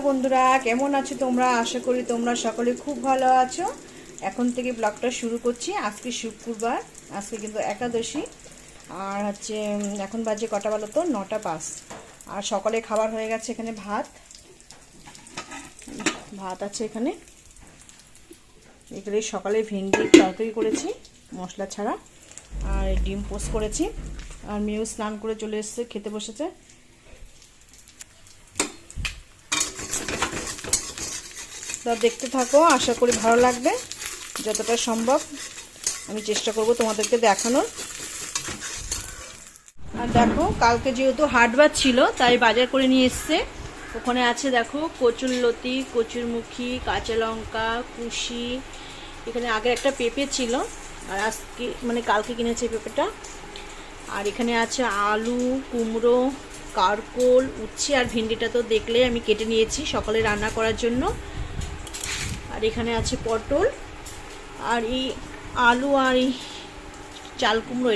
বন্ধুরা, কেমন আছো তোমরা? আশা করি তোমরা সকলে খুব ভালো আছো। এখন থেকে ব্লগটা শুরু করছি। আজকে শুক্রবার, আজকে কিন্তু একাদশী। আর হচ্ছে এখন বাজে কটা বলো তো? 9টা 5। আর সকালে খাবার হয়ে গেছে। এখানে ভাত আছে এখানে। এখানে সকালে ভেন্ডি তরকারি করেছি মশলা ছাড়া, আর ডিম পোস্ট করেছি। আর মেয়েও স্নান করে চলে এসেছে, খেতে বসেছে। তা দেখতে থাকো, আশা করি ভালো লাগবে। যতটা সম্ভব আমি চেষ্টা করব তোমাদেরকে দেখানোর। আর দেখো, কালকে যেহেতু হাটবার ছিল তাই বাজার করে নিয়ে এসছে। ওখানে আছে দেখো কচুরলতি, কচুরমুখী, কাঁচা লঙ্কা, কুশি। এখানে আগে একটা পেঁপে ছিল, আর আজকে মানে কালকে কিনেছে পেঁপেটা। আর এখানে আছে আলু, কুমড়ো, কারকোল, উচ্ছে আর ভিন্ডিটা তো দেখলে আমি কেটে নিয়েছি সকালে রান্না করার জন্য। আর এখানে আছে পটল, আর এই আলু, আর এই চাল কুমড়ো,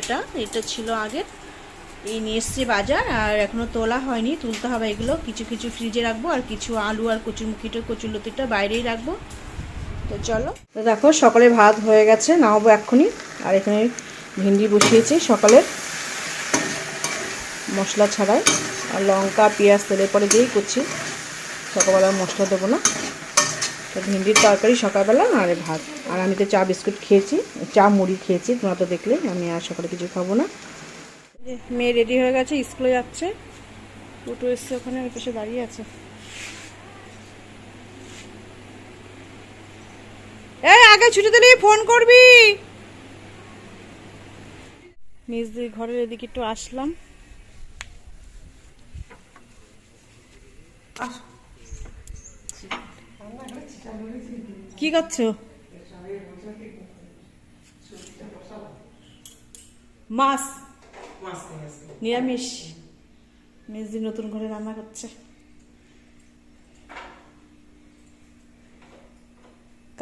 এটা ছিল আগের। এই নিয়ে এসছে বাজার, আর এখনও তোলা হয়নি, তুলতে হবে। এগুলো কিছু কিছু ফ্রিজে রাখবো, আর কিছু আলু আর কচুরলতিটা বাইরেই রাখবো। তো চলো, তো দেখো সকালে ভাত হয়ে গেছে, নামাবো এক্ষুনি। আর এখানে ভিন্ডি বসিয়েছি সকালের মশলা ছাড়াই, আর লঙ্কা পেঁয়াজ তেলের পরে দিয়েই করছি। সকালবেলা মশলা দেবো না। তো ভিন্ডির তরকারি সকালবেলা, আর ভাত। আর আমি তো চা বিস্কুট খেয়েছি, চা মুড়ি খেয়েছি, তোমরা তো দেখলে। আমি আর সকালে কিছু খাবো না। মেয়ে রেডি হয়ে গেছে, স্কুলে যাচ্ছে। টোটো এসছে, ওখানে ওই পাশে দাঁড়িয়ে আছে। এই আগে ছুটি দিলে ফোন করবি। নিজদের ঘরের এদিকে একটু আসলাম। কি করছো? মাছ নিরামিষ। নিজদি নতুন ঘরে রান্না করছে।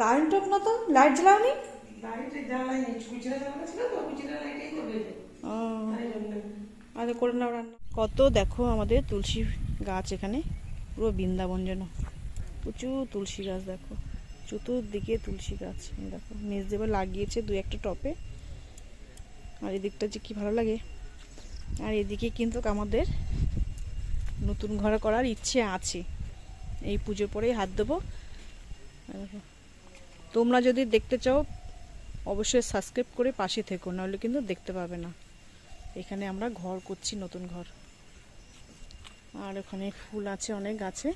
কারেন্ট অফ না তো? লাইট জ্বালাওনি? আচ্ছা, করে নাও রান্না। কত দেখো আমাদের তুলসী গাছ এখানে, পুরো বৃন্দাবন যেন। প্রচুর তুলসী গাছ দেখো, চতুর্দিকে তুলসী গাছ। দেখো মেজ দেবার লাগিয়েছে দু একটা টপে। আর এদিকটা যে কি ভালো লাগে। আর এদিকে কিন্তু আমাদের নতুন ঘর করার ইচ্ছে আছে। এই পুজোর পরেই হাত দেবো। তোমরা যদি দেখতে চাও অবশ্যই সাবস্ক্রাইব করে পাশে থেকো, নাহলে কিন্তু দেখতে পাবে না। এখানে আমরা ঘর করছি, নতুন ঘর। আর ওখানে ফুল আছে অনেক গাছে,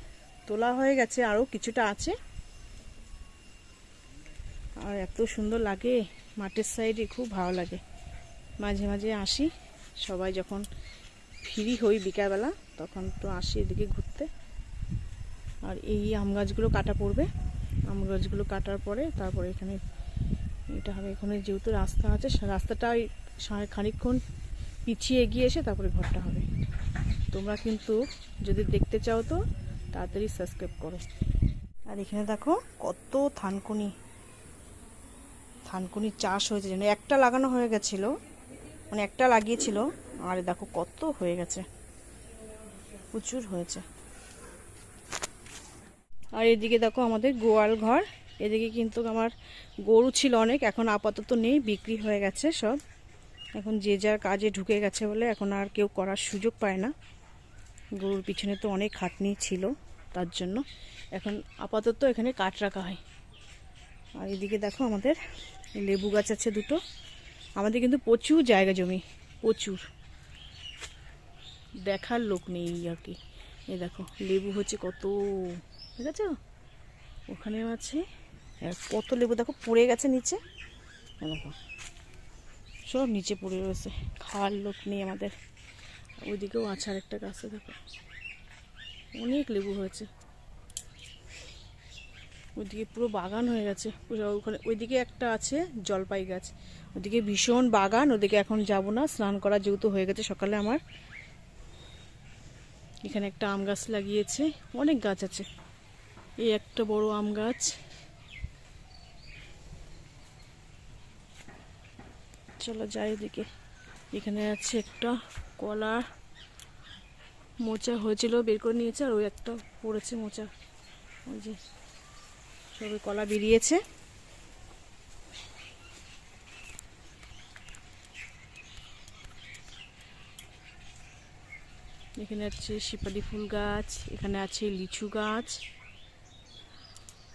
তোলা হয়ে গেছে, আরও কিছুটা আছে। আর এত সুন্দর লাগে মাঠের সাইডে, খুব ভালো লাগে। মাঝে মাঝে আসি, সবাই যখন ফ্রি হই বিকালবেলা তখন তো আসি এদিকে ঘুরতে। আর এই আম গাছগুলো কাটা পড়বে। আম গাছগুলো কাটার পরে তারপরে এখানে এটা হবে। এখানে যেহেতু রাস্তা আছে, রাস্তাটা খানিকক্ষণ পিছিয়ে এগিয়ে এসে তারপরে ঘরটা হবে। তোমরা কিন্তু যদি দেখতে চাও তো তাড়াতাড়ি সাবস্ক্রাইব করো। আর এখানে দেখো কত থানকুনি চাষ হয়েছে, যেন একটা লাগানো হয়ে গেছিলো, মানে একটা লাগিয়েছিল। আর দেখো কত হয়ে গেছে, প্রচুর হয়েছে। আর এদিকে দেখো আমাদের গোয়াল ঘর। এদিকে কিন্তু আমার গরু ছিল অনেক, এখন আপাতত নেই, বিক্রি হয়ে গেছে সব। এখন যে যার কাজে ঢুকে গেছে বলে এখন আর কেউ করার সুযোগ পায় না। গরুর পিছনে তো অনেক খাটনি ছিল, তার জন্য এখন আপাতত এখানে কাঠ রাখা হয়। আর এদিকে দেখো আমাদের লেবু গাছ আছে দুটো। আমাদের কিন্তু প্রচুর জায়গা জমি, প্রচুর, দেখার লোক নেই আর কি। এই দেখো লেবু হচ্ছে কত, ঠিক আছে। ওখানেও আছে কত লেবু, দেখো পড়ে গেছে নিচে। দেখো সব নিচে পড়ে রয়েছে, খাওয়ার লোক নেই আমাদের। ওইদিকেও আছে আরেকটা গাছে, দেখো অনেক লেবু হয়েছে। ওইদিকে পুরো বাগান হয়ে গেছে ওখানে। ওইদিকে একটা আছে জলপাই গাছ, ওদিকে ভীষণ বাগান। ওদিকে এখন যাব না, স্নান করা যেহেতু হয়ে গেছে সকালে আমার। এখানে একটা আম গাছ লাগিয়েছে, অনেক গাছ আছে। এই একটা বড় আম গাছ। চলো যাই ওদিকে। এখানে আছে একটা কলা, মোচা হয়েছিল, বের করে নিয়েছে। আর ওই একটা পড়েছে মোচা, ওই যে সবে কলা বেরিয়েছে। এখানে আছে শিপালি ফুল গাছ, এখানে আছে লিচু গাছ,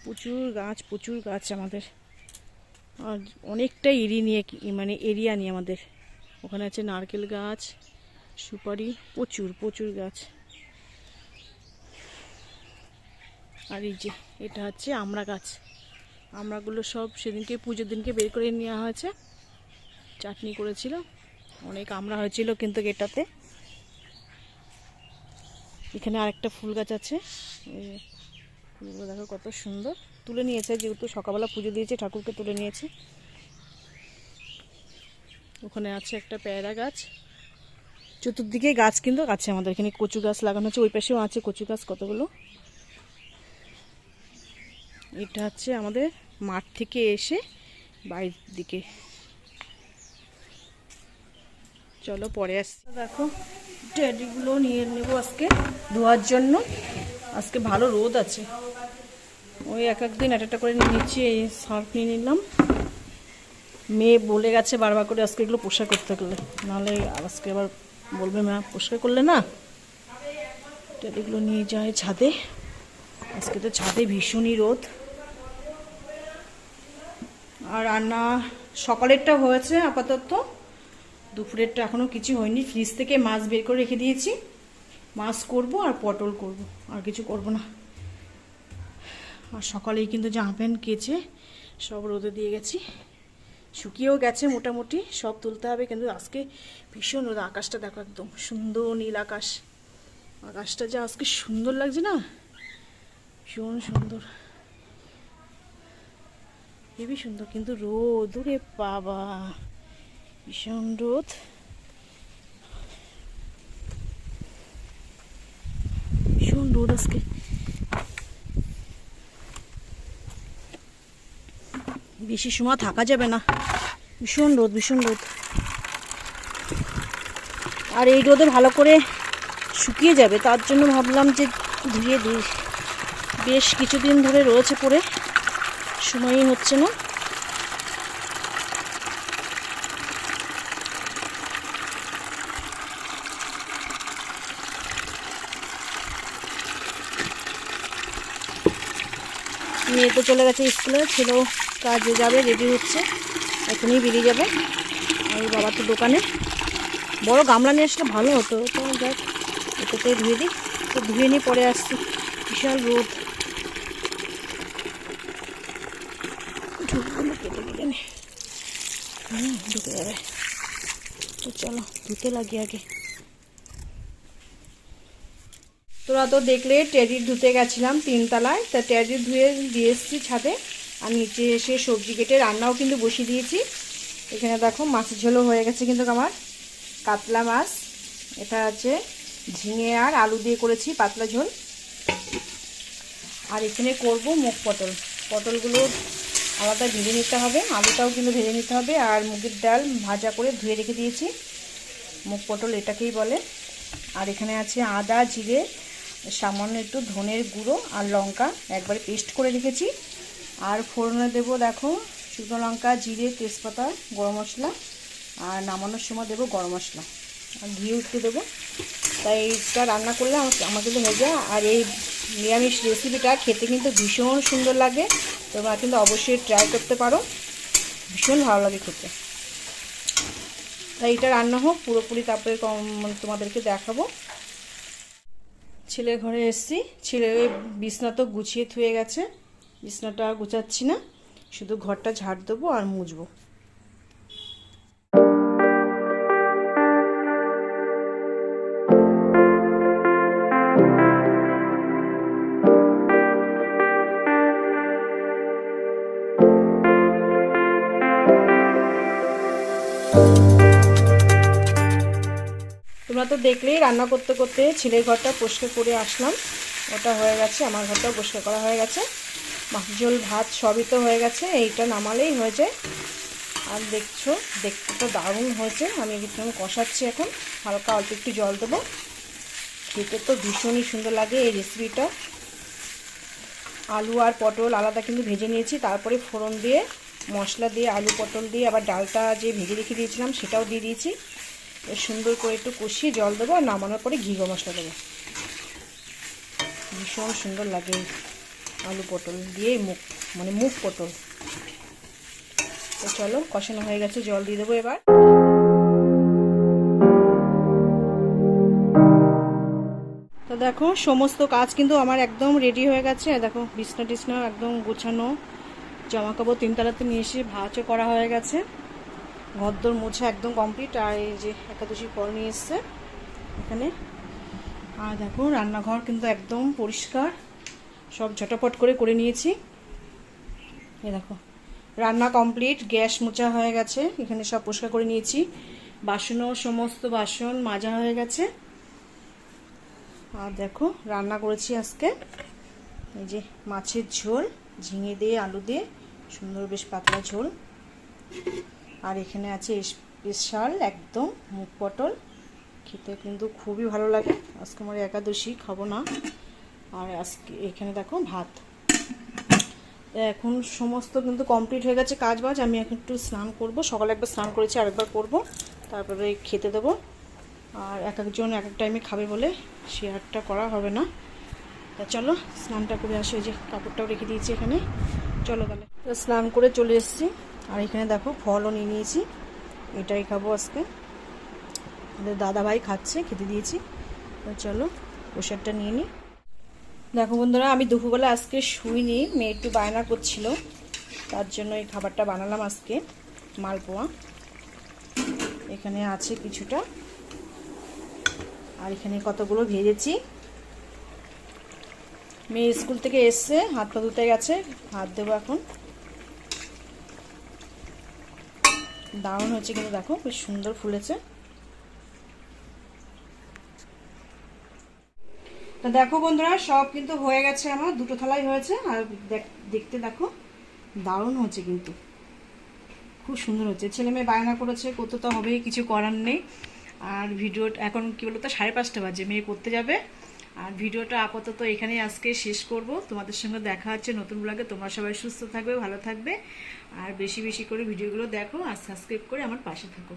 প্রচুর গাছ আমাদের। আর অনেকটা এরিয়া নিয়ে আমাদের। ওখানে আছে নারকেল গাছ, সুপারি, প্রচুর গাছ। আর এই যে এটা হচ্ছে আমড়া গাছ। আমড়াগুলো সব সেদিনকে পুজোর দিনকে বের করে নেওয়া হয়েছে, চাটনি করেছিল। অনেক আমড়া হয়েছিল কিন্তু এটাতে। এখানে আরেকটা ফুল গাছ আছে, ফুলগুলো দেখো কত সুন্দর। তুলে নিয়েছে, যেহেতু সকালবেলা পুজো দিয়েছে ঠাকুরকে তুলে নিয়েছে। ওখানে আছে একটা পেয়ারা গাছ। চতুর্দিকে গাছ কিন্তু আছে আমাদের এখানে। কচু গাছ লাগানো হচ্ছে, ওই পাশেও আছে কচু গাছ কতগুলো। এটা হচ্ছে আমাদের মাঠ থেকে এসে বাড়ির দিকে। চলো পরে আসছি। দেখো টেডিগুলো নিয়ে নেব আজকে ধোয়ার জন্য। আজকে ভালো রোদ আছে, ওই এক একদিন একটা করে নিয়ে নিচ্ছি। এই সার্ফ নিয়ে নিলাম। মেয়ে বলে গেছে বারবার করে আজকে এগুলো পরিষ্কার করতে গেলে, নাহলে আজকে আবার বলবে মা পরিষ্কার করলে না। টেডিগুলো নিয়ে যায় ছাদে। আজকে তো ছাদে ভীষণই রোদ। আর রান্না সকালেরটা হয়েছে আপাতত, দুপুরেরটা এখনও কিছু হয়নি। ফ্রিজ থেকে মাছ বের করে রেখে দিয়েছি। মাছ করব আর পটল করব, আর কিছু করব না। আর সকালেই কিন্তু জামা প্যান্ট কেচে সব রোদে দিয়ে গেছি, শুকিয়েও গেছে মোটামুটি। সব তুলতে হবে, কিন্তু আজকে ভীষণ রোদ। আকাশটা দেখো একদম সুন্দর নীল আকাশ। আকাশটা যা আজকে সুন্দর লাগছে না, ভীষণ সুন্দর, হেবি সুন্দর। কিন্তু রোদ, ওরে বাবা ভীষণ রোদ। ভীষণ রোদ আজকে। বেশি সময় থাকা যাবে না, ভীষণ রোদ। আর এই রোদে ভালো করে শুকিয়ে যাবে, তার জন্য ভাবলাম যে ধুয়ে দিই। বেশ কিছুদিন ধরে রয়েছে পড়ে, সময়ই হচ্ছে না। মেয়ে তো চলে গেছে স্কুলে, ছেলেও কাজে যাবে, রেডি হচ্ছে, এখনই বেরিয়ে যাবে। আর বাবা তো দোকানে। বড় গামলা নিয়ে আসলে ভালো হতো, তো দেখ এটাতে ধুয়ে দিই। তো ধুয়ে নিয়ে পরে আসছি, বিশাল রোদ। ঝুঁকগুলো কেটে নে, ঢুকে যাবে। তো চলো ধুতে লাগি আগে। তোরা তো দেখলে টেডি ধুতে গেছিলাম 3 তলায়, তা টেডি ধুয়ে দিয়ে এসেছি ছাদে। আর নিচে এসে সবজি কেটে রান্নাও কিন্তু বসিয়ে দিয়েছি। এখানে দেখো মাছের ঝোলও হয়ে গেছে কিন্তু আমার, কাতলা মাছ। এটা আছে ঝিঙে আর আলু দিয়ে করেছি পাতলা ঝোল। আর এখানে করব মুগ পটল। পটলগুলো আলাদা ভেজে নিতে হবে, আলুটাও কিন্তু ভেজে নিতে হবে। আর মুগের ডাল ভাজা করে ধুয়ে রেখে দিয়েছি, মুগ পটল এটাকেই বলে। আর এখানে আছে আদা, জিরে, সামান্য একটু ধনের গুঁড়ো আর লঙ্কা একবারে পেস্ট করে রেখেছি। আর ফোড়নে দেবো দেখো শুকনো লঙ্কা, জিরে, তেজপাতা, গরম মশলা। আর নামানোর সময় দেবো গরম মশলা, আর ঘিও একটু দেবো। তাই এইটা রান্না করলে আমার কিন্তু হয়ে যায়। আর এই নিরামিষ রেসিপিটা খেতে কিন্তু ভীষণ সুন্দর লাগে, তোমরা কিন্তু অবশ্যই ট্রাই করতে পারো, ভীষণ ভালো লাগে খেতে। তাই এটা রান্না হোক পুরোপুরি, তারপরে তোমাদেরকে দেখাবো। ছেলের ঘরে এসেছি, ছেলে বিছনা তো গুছিয়ে থুয়ে গেছে, বিছনাটা গুছাচ্ছি না, শুধু ঘরটা ঝাড় দেবো আর মুছবো। তোমরা তো দেখলেই রান্না করতে করতে ছেলের ঘরটা পরিষ্কার করে আসলাম, ওটা হয়ে গেছে। আমার ঘরটাও পরিষ্কার করা হয়ে গেছে, মাছের ঝোল ভাত সবই তো হয়ে গেছে। এইটা নামালেই হয়ে যায়। আর দেখছো দেখতে তো দারুণ হয়েছে। আমি একটু কষাচ্ছি এখন, হালকা অল্প একটু জল দেবো। খেতে তো ভীষণই সুন্দর লাগে এই রেসিপিটা। আলু আর পটল আলাদা কিন্তু ভেজে নিয়েছি, তারপরে ফোড়ন দিয়ে মশলা দিয়ে আলু পটল দিয়ে আবার ডালটা যে ভেজে রেখে দিয়েছিলাম সেটাও দিয়ে দিয়েছি। সুন্দর করে একটু কষিয়ে জল দেবো আর নামানোর পরে ঘি মশলা দেবো। ভীষণ সুন্দর লাগে আলু পটল দিয়ে মুগ পটল। তো চলো, কষানো হয়ে গেছে, জল দিয়ে দেবো এবার। তো দেখো সমস্ত কাজ কিন্তু আমার একদম রেডি হয়ে গেছে। দেখো বিছনা টিছনা একদম গোছানো, জামা কাপড় তিনতলাতে নিয়ে এসে ভাঁজও করা হয়ে গেছে, ঘরদোর মোছা একদম কমপ্লিট। আর এই যে একাদশী ফল নিয়ে এসছে এখানে। আর দেখো রান্নাঘর কিন্তু একদম পরিষ্কার, সব ঝটাপট করে নিয়েছি। এ দেখো রান্না কমপ্লিট, গ্যাস মোছা হয়ে গেছে, এখানে সব পরিষ্কার করে নিয়েছি। বাসনও সমস্ত বাসন মাজা হয়ে গেছে। আর দেখো রান্না করেছি আজকে এই যে মাছের ঝোল, ঝিঙে দিয়ে আলু দিয়ে সুন্দর বেশ পাতলা ঝোল। আর এখানে আছে স্পেশাল একদম মুগ পটল, খেতে কিন্তু খুবই ভালো লাগে। আজকে আমার একাদশী, খাবো না। আর আজকে এখানে দেখো ভাত। এখন সমস্ত কিন্তু কমপ্লিট হয়ে গেছে কাজ বাজ। আমি এখন একটু স্নান করব, সকালে একবার স্নান করেছি, আরেকবার করব, তারপরে খেতে দেবো। আর এক একজন এক এক টাইমে খাবে বলে শেয়ারটা করা হবে না। তা চলো স্নানটা করে আসি। ওই যে কাপড়টাও রেখে দিয়েছি এখানে, চলো তাহলে। তো স্নান করে চলে এসেছি। আর এখানে দেখো ফলও নিয়ে নিয়েছি, এটাই খাবো আজকে। আমাদের দাদাভাই খাচ্ছে, খেতে দিয়েছি। তো চলো প্রসাদটা নিয়ে নিই। দেখো বন্ধুরা, আমি দুপুরবেলা আজকে শুইনি, মেয়ে একটু বায়না করছিল, তার জন্য এই খাবারটা বানালাম আজকে, মালপোয়া। এখানে আছে কিছুটা, আর এখানে কতগুলো ভেজেছি। মেয়ে স্কুল থেকে এসছে, হাত পা ধুতে গেছে, হাত দেবো এখন। দারুণ হয়েছে কিন্তু, দেখো বেশ সুন্দর ফুলেছে। তো দেখো বন্ধুরা, সব কিন্তু হয়ে গেছে, আমার দুটো থালাই হয়েছে। আর দেখতে দেখো দারুণ হচ্ছে কিন্তু, খুব সুন্দর হচ্ছে। ছেলে মেয়ে বায়না করেছে, করতে তো হবেই, কিছু করার নেই। আর ভিডিওটা এখন কি বলতো 5:30 বাজে, মেয়ে করতে যাবে। আর ভিডিওটা আপাতত এখানেই আজকে শেষ করব। তোমাদের সঙ্গে দেখা হচ্ছে নতুন ব্লগে। তোমরা সবাই সুস্থ থাকবে, ভালো থাকবে, আর বেশি বেশি করে ভিডিওগুলো দেখো আর সাবস্ক্রাইব করে আমার পাশে থাকো।